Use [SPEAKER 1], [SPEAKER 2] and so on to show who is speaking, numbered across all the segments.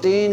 [SPEAKER 1] 3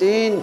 [SPEAKER 1] 3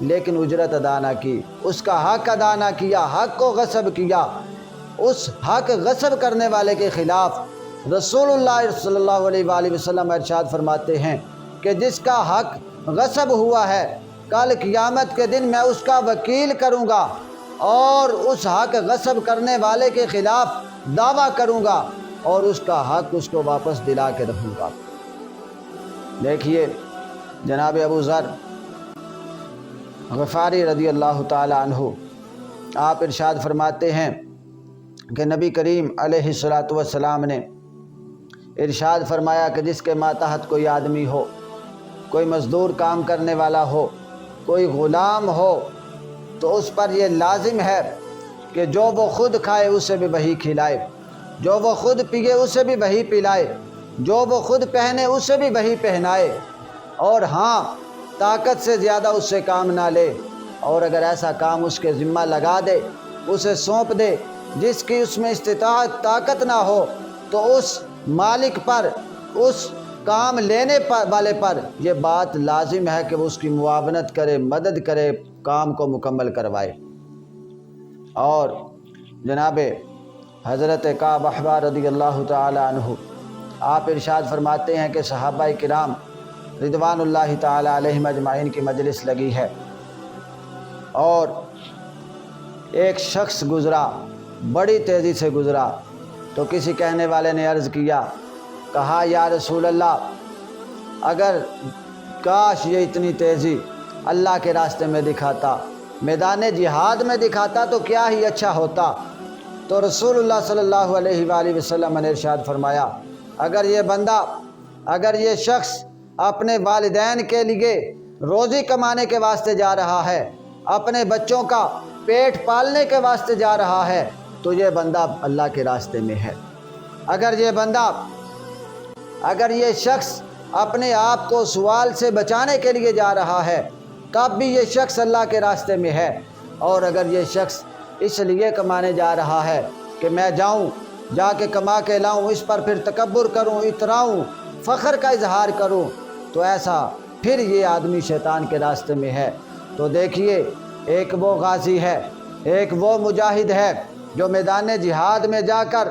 [SPEAKER 1] لیکن اجرت ادا نہ کی، اس کا حق ادا نہ کیا، حق کو غصب کیا، اس حق غصب کرنے والے کے خلاف رسول اللہ صلی اللہ علیہ وآلہ وسلم ارشاد فرماتے ہیں کہ جس کا حق غصب ہوا ہے کل قیامت کے دن میں اس کا وکیل کروں گا اور اس حق غصب کرنے والے کے خلاف دعویٰ کروں گا اور اس کا حق اس کو واپس دلا کے رکھوں گا۔ دیکھیے جناب ابو ذر غفاری رضی اللہ تعالی عنہ آپ ارشاد فرماتے ہیں کہ نبی کریم علیہ الصلاۃ والسلام نے ارشاد فرمایا کہ جس کے ماتحت کوئی آدمی ہو، کوئی مزدور کام کرنے والا ہو، کوئی غلام ہو، تو اس پر یہ لازم ہے کہ جو وہ خود کھائے اسے بھی وہی کھلائے، جو وہ خود پیے اسے بھی وہی پلائے، جو وہ خود پہنے اسے بھی وہی پہنائے، اور ہاں طاقت سے زیادہ اس سے کام نہ لے، اور اگر ایسا کام اس کے ذمہ لگا دے، اسے سونپ دے جس کی اس میں استطاعت طاقت نہ ہو، تو اس مالک پر، اس کام لینے والے پر یہ بات لازم ہے کہ وہ اس کی معاونت کرے، مدد کرے، کام کو مکمل کروائے۔ اور جناب حضرت کعب احبار رضی اللہ تعالی عنہ آپ ارشاد فرماتے ہیں کہ صحابہ کرام رضوان اللہ تعالی علیہم اجمعین کی مجلس لگی ہے اور ایک شخص گزرا، بڑی تیزی سے گزرا، تو کسی کہنے والے نے عرض کیا، کہا یا رسول اللہ اگر کاش یہ اتنی تیزی اللہ کے راستے میں دکھاتا، میدان جہاد میں دکھاتا تو کیا ہی اچھا ہوتا۔ تو رسول اللہ صلی اللہ علیہ وآلہ وسلم نے ارشاد فرمایا، اگر یہ شخص اپنے والدین کے لیے روزی کمانے کے واسطے جا رہا ہے، اپنے بچوں کا پیٹ پالنے کے واسطے جا رہا ہے، تو یہ بندہ اللہ کے راستے میں ہے۔ اگر یہ شخص اپنے آپ کو سوال سے بچانے کے لیے جا رہا ہے، تب بھی یہ شخص اللہ کے راستے میں ہے، اور اگر یہ شخص اس لیے کمانے جا رہا ہے کہ میں جاؤں، جا کے کما کے لاؤں، اس پر پھر تکبر کروں، اتراؤں، فخر کا اظہار کروں، تو ایسا پھر یہ آدمی شیطان کے راستے میں ہے۔ تو دیکھیے ایک وہ غازی ہے، ایک وہ مجاہد ہے جو میدان جہاد میں جا کر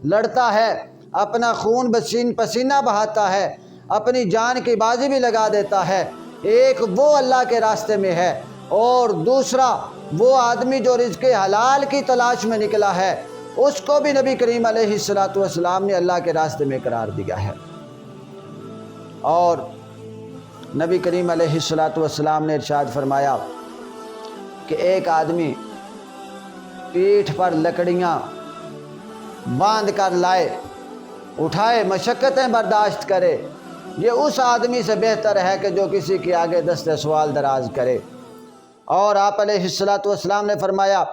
[SPEAKER 1] لڑتا ہے، اپنا خون پسینہ بہاتا ہے، اپنی جان کی بازی بھی لگا دیتا ہے۔ ایک وہ اللہ کے راستے میں ہے، اور دوسرا وہ آدمی جو رزق حلال کی تلاش میں نکلا ہے، اس کو بھی نبی کریم علیہ الصلاۃ والسلام نے اللہ کے راستے میں قرار دیا ہے۔ اور نبی کریم علیہ الصلاۃ والسلام نے ارشاد فرمایا کہ ایک آدمی پیٹھ پر لکڑیاں باندھ کر لائے، اٹھائے، مشقتیں برداشت کرے، یہ اس آدمی سے بہتر ہے کہ جو کسی کے آگے دست سوال دراز کرے۔ اور آپ علیہ الصلاۃ والسلام نے فرمایا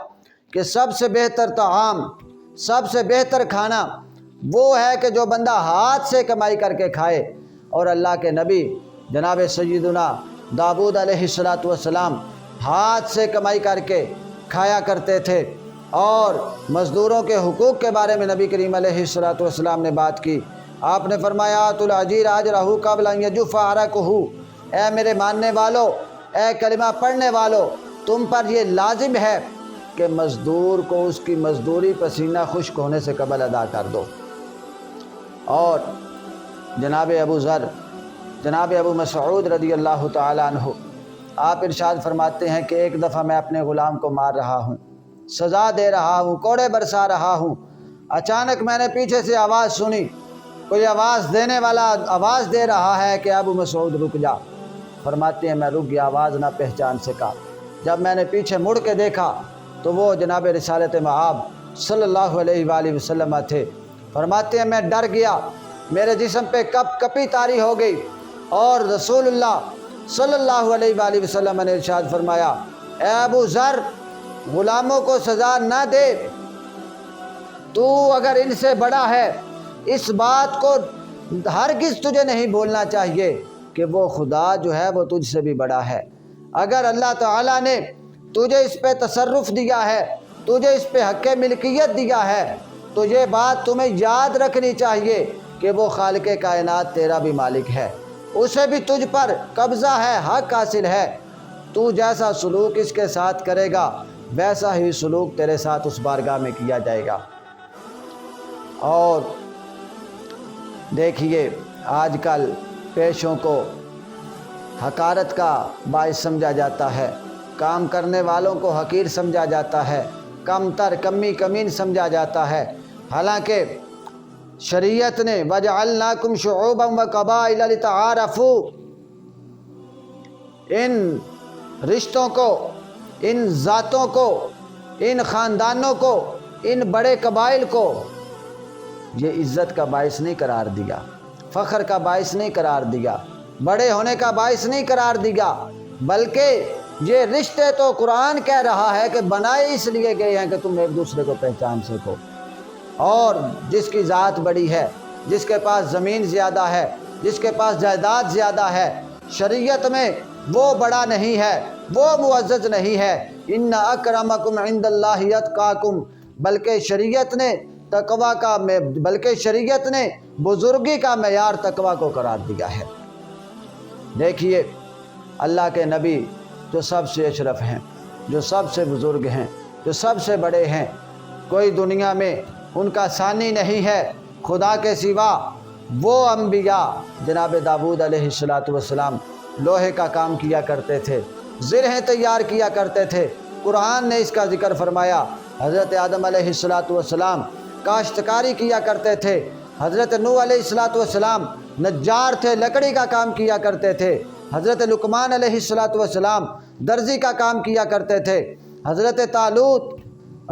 [SPEAKER 1] کہ سب سے بہتر طعام، سب سے بہتر کھانا وہ ہے کہ جو بندہ ہاتھ سے کمائی کر کے کھائے۔ اور اللہ کے نبی جناب سیدنا داؤد علیہ الصلاۃ والسلام ہاتھ سے کمائی کر کے کھایا کرتے تھے۔ اور مزدوروں کے حقوق کے بارے میں نبی کریم علیہ الصلاۃ والسلام نے بات کی، آپ نے فرمایا آتُ الْأَجِيرَ أَجْرَهُ قَبْلَ أَن يَجُفَّ عَرَقُهُ، اے میرے ماننے والو، اے کلمہ پڑھنے والو، تم پر یہ لازم ہے کہ مزدور کو اس کی مزدوری پسینہ خشک ہونے سے قبل ادا کر دو۔ اور جناب ابو ذر، جناب ابو مسعود رضی اللہ تعالی عنہ آپ ارشاد فرماتے ہیں کہ ایک دفعہ میں اپنے غلام کو مار رہا ہوں، سزا دے رہا ہوں، کوڑے برسا رہا ہوں، اچانک میں نے پیچھے سے آواز سنی، کوئی آواز دینے والا آواز دے رہا ہے کہ ابو مسعود رک جا۔ فرماتے ہیں میں رک گیا، آواز نہ پہچان سکا۔ جب میں نے پیچھے مڑ کے دیکھا تو وہ جناب رسالت مآب صلی اللہ علیہ وآلہ وسلم تھے۔ فرماتے ہیں میں ڈر گیا، میرے جسم پہ کپ کپی طاری ہو گئی، اور رسول اللہ صلی اللہ علیہ وآلہ وسلم نے ارشاد فرمایا، اے ابو ذر، غلاموں کو سزا نہ دے، تو اگر ان سے بڑا ہے، اس بات کو ہرگز تجھے نہیں بولنا چاہیے کہ وہ خدا جو ہے وہ تجھ سے بھی بڑا ہے۔ اگر اللہ تعالیٰ نے تجھے اس پہ تصرف دیا ہے، تجھے اس پہ حق ملکیت دیا ہے، تو یہ بات تمہیں یاد رکھنی چاہیے کہ وہ خالق کائنات تیرا بھی مالک ہے، اسے بھی تجھ پر قبضہ ہے، حق حاصل ہے۔ تو جیسا سلوک اس کے ساتھ کرے گا ویسا ہی سلوک تیرے ساتھ اس بارگاہ میں کیا جائے گا۔ اور دیکھیے آج کل پیشوں کو حقارت کا باعث سمجھا جاتا ہے، کام کرنے والوں کو حقیر سمجھا جاتا ہے، کم تر کمی کمین سمجھا جاتا ہے، حالانکہ شریعت نے وَجَعَلْنَاكُمْ شُعُوبًا وَقَبَائِلَ لِتَعَارَفُوا، ان رشتوں کو، ان ذاتوں کو، ان خاندانوں کو، ان بڑے قبائل کو یہ عزت کا باعث نہیں قرار دیا، فخر کا باعث نہیں قرار دیا، بڑے ہونے کا باعث نہیں قرار دیا، بلکہ یہ رشتے تو قرآن کہہ رہا ہے کہ بنائے اس لیے گئے ہیں کہ تم ایک دوسرے کو پہچان سکو۔ اور جس کی ذات بڑی ہے، جس کے پاس زمین زیادہ ہے، جس کے پاس جائیداد زیادہ ہے، شریعت میں وہ بڑا نہیں ہے، وہ معزز نہیں ہے۔ ان اکرمکم عند اللہ اتقاکم، بلکہ شریعت نے بزرگی کا معیار تقوی کو قرار دیا ہے۔ دیکھیے اللہ کے نبی جو سب سے اشرف ہیں، جو سب سے بزرگ ہیں، جو سب سے بڑے ہیں، کوئی دنیا میں ان کا ثانی نہیں ہے خدا کے سوا۔ وہ انبیاء جناب داؤد علیہ السلام لوہے کا کام کیا کرتے تھے، زرہیں تیار کیا کرتے تھے، قرآن نے اس کا ذکر فرمایا۔ حضرت آدم علیہ السلام کاشتکاری کیا کرتے تھے، حضرت نوح علیہ السلام نجار تھے، لکڑی کا کام کیا کرتے تھے، حضرت لقمان علیہ السلام درزی کا کام کیا کرتے تھے، حضرت طالوت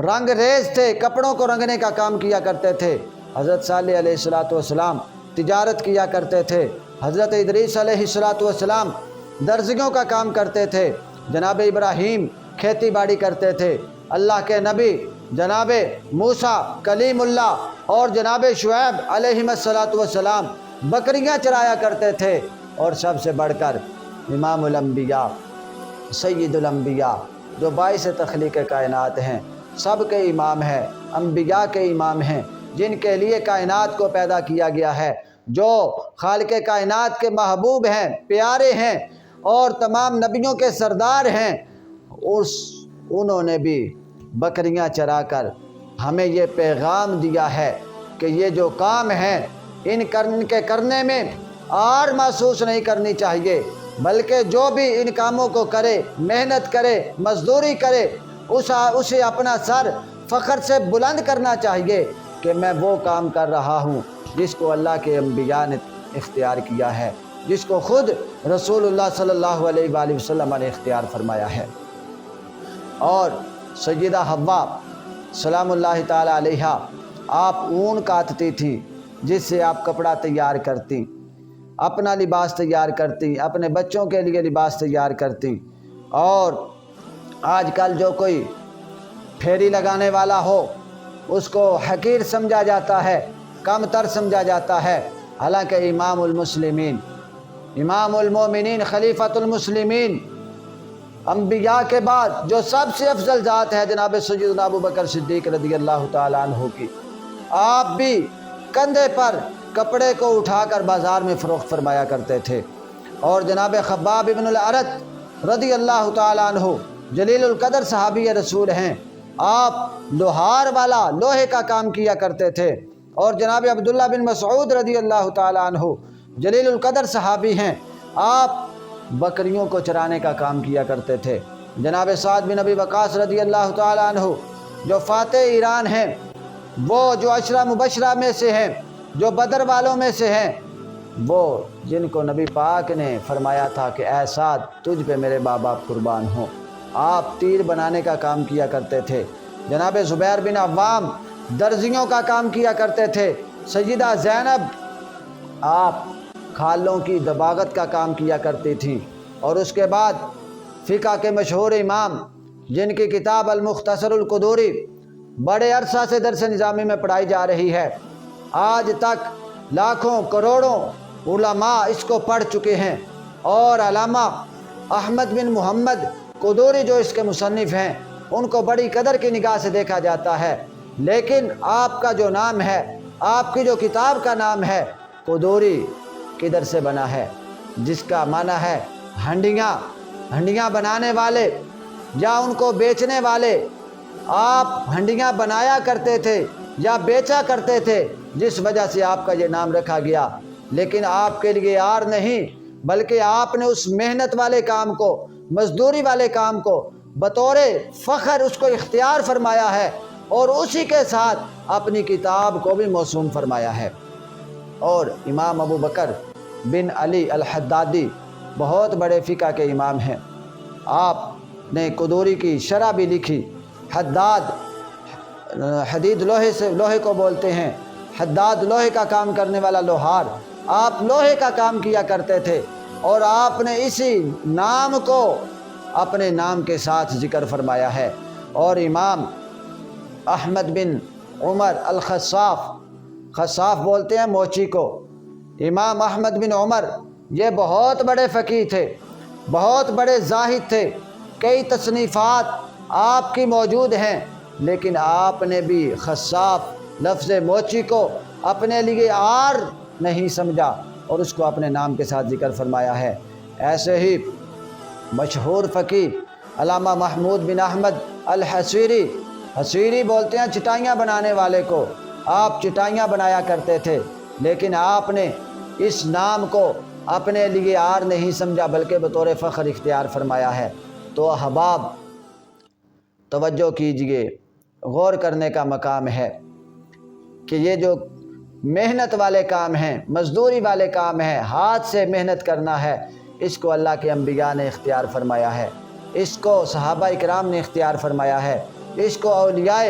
[SPEAKER 1] رنگ ریز تھے، کپڑوں کو رنگنے کا کام کیا کرتے تھے، حضرت صالح علیہ السلام تجارت کیا کرتے تھے، حضرت ادریس علیہ السلام درزیوں کا کام کرتے تھے، جناب ابراہیم کھیتی باڑی کرتے تھے، اللہ کے نبی جناب موسیٰ کلیم اللہ اور جناب شعیب علیہ السلام بکریاں چرایا کرتے تھے، اور سب سے بڑھ کر امام الانبیاء سید الانبیاء جو باعث تخلیق کائنات ہیں، سب کے امام ہیں، انبیاء کے امام ہیں، جن کے لیے کائنات کو پیدا کیا گیا ہے، جو خالق کائنات کے محبوب ہیں، پیارے ہیں اور تمام نبیوں کے سردار ہیں، انہوں نے بھی بکریاں چرا کر ہمیں یہ پیغام دیا ہے کہ یہ جو کام ہیں ان کے کرنے میں آر محسوس نہیں کرنی چاہیے، بلکہ جو بھی ان کاموں کو کرے، محنت کرے، مزدوری کرے، اسے اپنا سر فخر سے بلند کرنا چاہیے کہ میں وہ کام کر رہا ہوں جس کو اللہ کے انبیاء نے اختیار کیا ہے، جس کو خود رسول اللہ صلی اللہ علیہ وآلہ وسلم نے اختیار فرمایا ہے۔ اور سیدہ حوا سلام اللہ تعالی علیہا آپ اون کاٹتی تھیں، جس سے آپ کپڑا تیار کرتی، اپنا لباس تیار کرتی، اپنے بچوں کے لیے لباس تیار کرتی۔ اور آج کل جو کوئی پھیری لگانے والا ہو اس کو حقیر سمجھا جاتا ہے، کم تر سمجھا جاتا ہے، حالانکہ امام المسلمین، امام المومنین، خلیفۃ المسلمین، انبیاء کے بعد جو سب سے افضل ذات ہے جناب سیدنا ابوبکر صدیق رضی اللہ تعالیٰ عنہ کی، آپ بھی کندھے پر کپڑے کو اٹھا کر بازار میں فروخت فرمایا کرتے تھے۔ اور جناب خباب ابن الارت رضی اللہ تعالیٰ عنہ جلیل القدر صحابی رسول ہیں، آپ لوہار والا لوہے کا کام کیا کرتے تھے۔ اور جناب عبداللہ بن مسعود رضی اللہ تعالیٰ عنہ جلیل القدر صحابی ہیں، آپ بکریوں کو چرانے کا کام کیا کرتے تھے۔ جناب سعد بن ابی وقاص رضی اللہ تعالیٰ عنہ جو فاتح ایران ہیں، وہ جو عشرہ مبشرہ میں سے ہیں، جو بدر والوں میں سے ہیں، وہ جن کو نبی پاک نے فرمایا تھا کہ اے سعد تجھ پہ میرے ماں باپ قربان ہوں، آپ تیر بنانے کا کام کیا کرتے تھے۔ جناب زبیر بن عوام درزیوں کا کام کیا کرتے تھے۔ سیدہ زینب آپ کھالوں کی دباغت کا کام کیا کرتی تھیں۔ اور اس کے بعد فقہ کے مشہور امام جن کی کتاب المختصر القدوری بڑے عرصہ سے درس نظامی میں پڑھائی جا رہی ہے، آج تک لاکھوں کروڑوں علماء اس کو پڑھ چکے ہیں، اور علامہ احمد بن محمد قدوری جو اس کے مصنف ہیں ان کو بڑی قدر کی نگاہ سے دیکھا جاتا ہے، لیکن آپ کا جو نام ہے، آپ کی جو کتاب کا نام ہے، قدوری کدھر سے بنا ہے، جس کا معنی ہے ہنڈیاں، ہنڈیاں بنانے والے یا ان کو بیچنے والے، آپ ہنڈیاں بنایا کرتے تھے یا بیچا کرتے تھے، جس وجہ سے آپ کا یہ نام رکھا گیا۔ لیکن آپ کے لیے یار نہیں، بلکہ آپ نے اس محنت والے کام کو، مزدوری والے کام کو بطور فخر اس کو اختیار فرمایا ہے، اور اسی کے ساتھ اپنی کتاب کو بھی موسوم فرمایا ہے۔ اور امام ابو بکر بن علی الحدادی بہت بڑے فقہ کے امام ہیں۔ آپ نے قدوری کی شرح بھی لکھی۔ حداد، حدید لوہے کو بولتے ہیں، حداد لوہے کا کام کرنے والا لوہار، آپ لوہے کا کام کیا کرتے تھے، اور آپ نے اسی نام کو اپنے نام کے ساتھ ذکر فرمایا ہے۔ اور امام احمد بن عمر الخصاف، خصاف بولتے ہیں موچی کو، امام احمد بن عمر یہ بہت بڑے فقیہ تھے، بہت بڑے زاہد تھے، کئی تصنیفات آپ کی موجود ہیں، لیکن آپ نے بھی خصاف لفظ موچی کو اپنے لیے عار نہیں سمجھا اور اس کو اپنے نام کے ساتھ ذکر فرمایا ہے۔ ایسے ہی مشہور فقیہ علامہ محمود بن احمد الحصیری، حصیری بولتے ہیں چٹائیاں بنانے والے کو، آپ چٹائیاں بنایا کرتے تھے، لیکن آپ نے اس نام کو اپنے لیے عار نہیں سمجھا بلکہ بطور فخر اختیار فرمایا ہے۔ تو احباب توجہ کیجئے، غور کرنے کا مقام ہے کہ یہ جو محنت والے کام ہیں، مزدوری والے کام ہیں، ہاتھ سے محنت کرنا ہے، اس کو اللہ کے انبیاء نے اختیار فرمایا ہے، اس کو صحابہ اکرام نے اختیار فرمایا ہے، اس کو اولیاء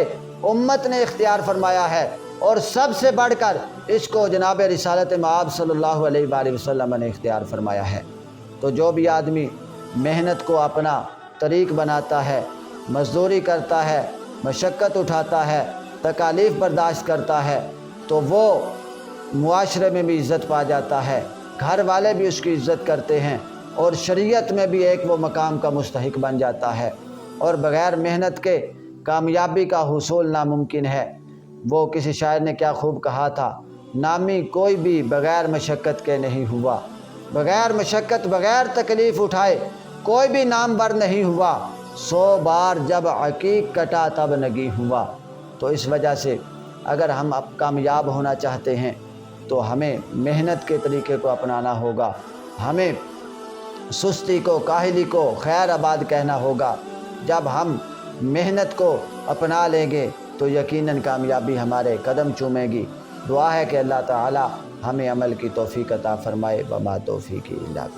[SPEAKER 1] امت نے اختیار فرمایا ہے، اور سب سے بڑھ کر اس کو جناب رسالت مآب صلی اللہ علیہ وآلہ وسلم نے اختیار فرمایا ہے۔ تو جو بھی آدمی محنت کو اپنا طریق بناتا ہے، مزدوری کرتا ہے، مشقت اٹھاتا ہے، تکالیف برداشت کرتا ہے، تو وہ معاشرے میں بھی عزت پا جاتا ہے، گھر والے بھی اس کی عزت کرتے ہیں، اور شریعت میں بھی ایک وہ مقام کا مستحق بن جاتا ہے۔ اور بغیر محنت کے کامیابی کا حصول ناممکن ہے۔ وہ کسی شاعر نے کیا خوب کہا تھا، نامی کوئی بھی بغیر مشقت کے نہیں ہوا، بغیر مشقت بغیر تکلیف اٹھائے کوئی بھی نامور نہیں ہوا، 100 بار جب عقیق کٹا تب نگی ہوا۔ تو اس وجہ سے اگر ہم اب کامیاب ہونا چاہتے ہیں تو ہمیں محنت کے طریقے کو اپنانا ہوگا، ہمیں سستی کو، کاہلی کو خیر آباد کہنا ہوگا۔ جب ہم محنت کو اپنا لیں گے تو یقیناً کامیابی ہمارے قدم چومے گی۔ دعا ہے کہ اللہ تعالی ہمیں عمل کی توفیق عطا فرمائے۔ وما توفیقی الا باللہ۔